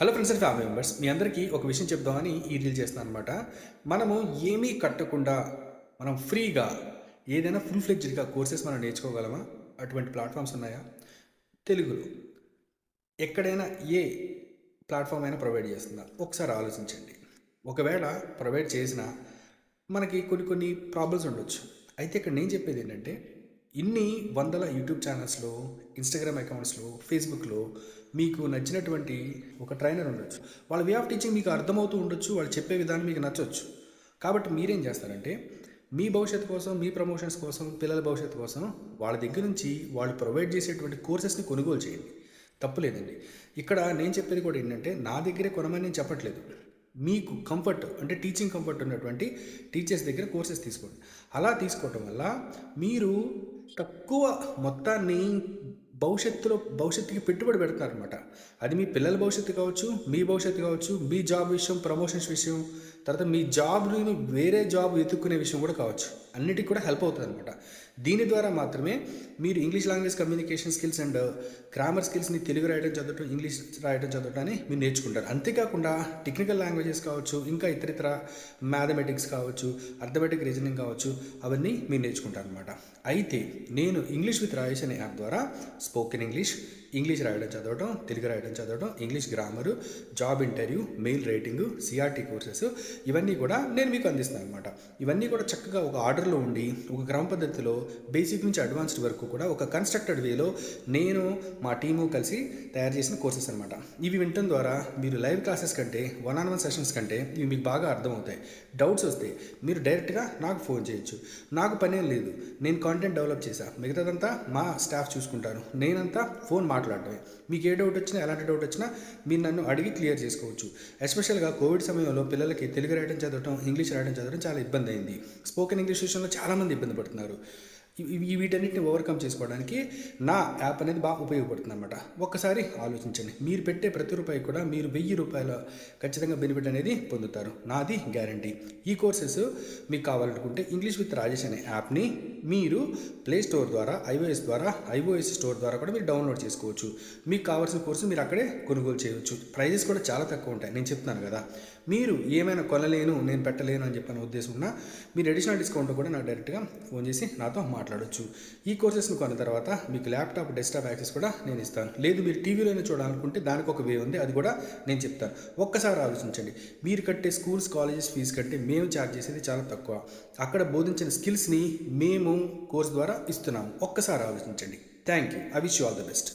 Hello friends and family members, మీ అందరికీ ఒక విషయం చెప్దామని ఈ రీల్ చేస్తున్నాను అనమాట. మనము ఏమీ కట్టకుండా మనం ఫ్రీగా ఏదైనా ఫుల్ ఫ్లెడ్జ్డ్గా కోర్సెస్ మనం నేర్చుకోగలమా? అటువంటి ప్లాట్ఫామ్స్ ఉన్నాయా? తెలుగులో ఎక్కడైనా ఏ ప్లాట్ఫామ్ అయినా ప్రొవైడ్ చేస్తుందా? ఒకసారి ఆలోచించండి. ఒకవేళ ప్రొవైడ్ చేసినా మనకి కొన్ని ప్రాబ్లమ్స్ ఉండొచ్చు. అయితే ఇక్కడ నేను చెప్పేది ఏంటంటే, ఇన్ని వందల యూట్యూబ్ ఛానల్స్లో, ఇన్స్టాగ్రామ్ అకౌంట్స్లో, ఫేస్బుక్లో మీకు నచ్చినటువంటి ఒక ట్రైనర్ ఉండొచ్చు. వాళ్ళ వే ఆఫ్ టీచింగ్ మీకు అర్థమవుతూ ఉండొచ్చు, వాళ్ళు చెప్పే విధానం మీకు నచ్చవచ్చు. కాబట్టి మీరేం చేస్తారంటే, మీ భవిష్యత్తు కోసం, మీ ప్రమోషన్స్ కోసం, పిల్లల భవిష్యత్తు కోసం వాళ్ళ దగ్గర నుంచి వాళ్ళు ప్రొవైడ్ చేసేటువంటి కోర్సెస్ని కొనుగోలు చేయండి. తప్పు లేదండి. ఇక్కడ నేను చెప్పేది కూడా ఏంటంటే, నా దగ్గరే కొనమని నేను చెప్పట్లేదు. మీకు కంఫర్ట్ అంటే టీచింగ్ కంఫర్ట్ ఉన్నటువంటి టీచర్స్ దగ్గర కోర్సెస్ తీసుకోండి. అలా తీసుకోవటం వల్ల మీరు తక్కువ మొత్తాన్ని భవిష్యత్తుకి పెట్టుబడి పెడతారనమాట. అది మీ పిల్లల భవిష్యత్తు కావచ్చు, మీ భవిష్యత్తు కావచ్చు, మీ జాబ్ విషయం, ప్రమోషన్స్ విషయం, తర్వాత మీ జాబ్ని వేరే జాబ్ వెతుక్కునే విషయం కూడా కావచ్చు. అన్నిటికీ కూడా హెల్ప్ అవుతుంది అనమాట. దీని ద్వారా మాత్రమే మీరు English language communication skills and grammar స్కిల్స్ని తెలుగు రాయడం చదవటం, ఇంగ్లీష్ రాయడం చదవటాన్ని మీరు నేర్చుకుంటారు. అంతేకాకుండా టెక్నికల్ లాంగ్వేజెస్ కావచ్చు, ఇంకా ఇతరితర మ్యాథమెటిక్స్ కావచ్చు, అర్థమెటిక్ రీజనింగ్ కావచ్చు, అవన్నీ మీరు నేర్చుకుంటారు అనమాట. అయితే నేను ఇంగ్లీష్ విత్ రాయేష్ అనే యాప్ ద్వారా స్పోకెన్ ఇంగ్లీష్ రాయడం చదవడం, తెలుగు రాయడం చదవడం, English grammar, job interview, mail writing, CRT courses ఇవన్నీ కూడా నేను మీకు అందిస్తాను అనమాట. ఇవన్నీ కూడా చక్కగా ఒక ఆర్డర్లో ఉండి, ఒక క్రమ పద్ధతిలో బేసిక్ నుంచి అడ్వాన్స్డ్ వరకు కూడా ఒక కన్స్ట్రక్టెడ్ వేలో నేను మా టీము కలిసి తయారు చేసిన కోర్సెస్ అనమాట. ఇవి వినటం ద్వారా మీరు లైవ్ క్లాసెస్ కంటే, వన్ సెషన్స్ కంటే ఇవి మీకు బాగా అర్థమవుతాయి. డౌట్స్ వస్తే మీరు డైరెక్ట్గా నాకు ఫోన్ చేయొచ్చు. నాకు పనేం లేదు, నేను కాంటెంట్ డెవలప్ చేశాను, మిగతాదంతా మా స్టాఫ్ చూసుకుంటారు. నేనంతా ఫోన్ మాట్లాడటమే. మీకు ఏ డౌట్ వచ్చినా, ఎలాంటి డౌట్ వచ్చినా మీరు నన్ను అడిగి క్లియర్ చేసుకోవచ్చు. ఎస్పెషల్గా కోవిడ్ సమయంలో పిల్లలకి తెలుగు రాయడం చదవడం, ఇంగ్లీష్ రాయడం చదవడం చాలా ఇబ్బంది అయింది. స్పోకెన్ ఇంగ్లీష్ విషయంలో చాలామంది ఇబ్బంది పడుతున్నారు. వీటన్నిటిని ఓవర్కమ్ చేసుకోవడానికి నా యాప్ అనేది బాగా ఉపయోగపడుతుంది అనమాట. ఒక్కసారి ఆలోచించండి. మీరు పెట్టే ప్రతి రూపాయి కూడా మీరు 1000 రూపాయల ఖచ్చితంగా బెనిఫిట్ అనేది పొందుతారు. నాది గ్యారంటీ. ఈ కోర్సెస్ మీకు కావాలనుకుంటే ఇంగ్లీష్ విత్ రాజేష్ అనే యాప్ని మీరు ప్లే స్టోర్ ద్వారా, ఐఓఎస్ స్టోర్ ద్వారా కూడా మీరు డౌన్లోడ్ చేసుకోవచ్చు. మీకు కావాల్సిన కోర్సు మీరు అక్కడే కొనుగోలు చేయవచ్చు. ప్రైజెస్ కూడా చాలా తక్కువ ఉంటాయి. నేను చెప్తున్నాను కదా, మీరు ఏమైనా కొనలేను, నేను పెట్టలేను అని చెప్పిన ఉద్దేశం ఉన్నా మీరు అడిషనల్ డిస్కౌంట్ కూడా నాకు డైరెక్ట్గా ఫోన్ చేసి నాతో మాట్లాడవచ్చు. ఈ కోర్సెస్ను కొన్న తర్వాత మీకు ల్యాప్టాప్, డెస్క్టాప్ యాక్సెస్ కూడా నేను ఇస్తాను. లేదు మీరు టీవీలోనే చూడాలనుకుంటే దానికి ఒక వే ఉంది, అది కూడా నేను చెప్తాను. ఒక్కసారి ఆలోచించండి. మీరు కట్టే స్కూల్స్, కాలేజెస్ ఫీజు కంటే మేము ఛార్జ్ చేసేది చాలా తక్కువ. అక్కడ బోధించిన స్కిల్స్ని మేము కోర్స్ ద్వారా ఇస్తున్నాము. ఒక్కసారి ఆలోచించండి. Thank you. I wish you all the best.